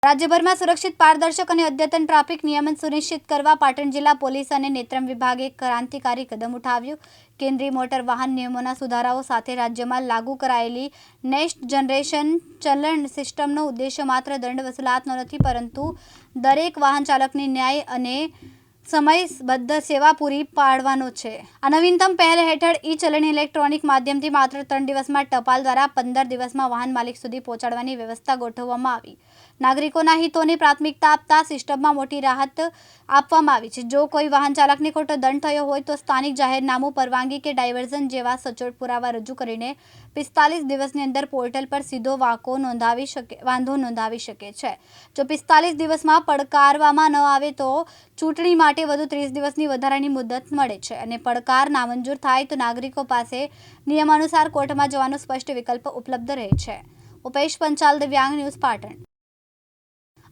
રાજ્યભરમાં સુરક્ષિત, પારદર્શક અને અદ્યતન ટ્રાફિક નિયમન સુનિશ્ચિત કરવા પાટણ જિલ્લા પોલીસ અને નેત્રમ વિભાગે ક્રાંતિકારી કદમ ઉઠાવ્યું। કેન્દ્રીય મોટર વાહન નિયમોના સુધારાઓ સાથે રાજ્યમાં લાગુ કરાયેલી નેક્સ્ટ જનરેશન ચલણ સિસ્ટમનો ઉદ્દેશ્ય માત્ર દંડ વસૂલાતનો નથી, પરંતુ દરેક વાહન ચાલકને ન્યાય અને સમયબદ્ધ સેવા પૂરી પાડવાનો છે। આ નવીનતમ પહેલ હેઠળ ઈ-ચલણ ઇલેક્ટ્રોનિક માધ્યમથી માત્ર 3 દિવસમાં ટપાલ દ્વારા 15 દિવસમાં વાહન માલિક સુધી પહોંચાડવાની વ્યવસ્થા ગોઠવવામાં આવી। નાગરિકોના હિતોને પ્રાથમિકતા આપતા સિસ્ટમમાં મોટી રાહત આપવામાં આવી છે। જો કોઈ વાહન ચાલકને ખોટો દંડ થયો હોય તો સ્થાનિક જાહેરનામું, પરવાનગી કે ડાયવર્ઝન જેવા સચોટ પુરાવા રજૂ કરીને 45 દિવસની અંદર પોર્ટલ પર સીધો વાંધો નોંધાવી શકે છે। જો 45 દિવસમાં પડકારવામાં ન આવે તો ચૂંટણી માટે વધુ 30 દિવસની વધારાની મુદત મળે છે અને પડકાર નામંજૂર થાય તો નાગરિકો પાસે નિયમાનુસાર કોર્ટમાં જવાનો સ્પષ્ટ વિકલ્પ ઉપલબ્ધ રહે છે। ઉપેશ પંચાલ, દિવ્યાંગ ન્યૂઝ, પાટણ।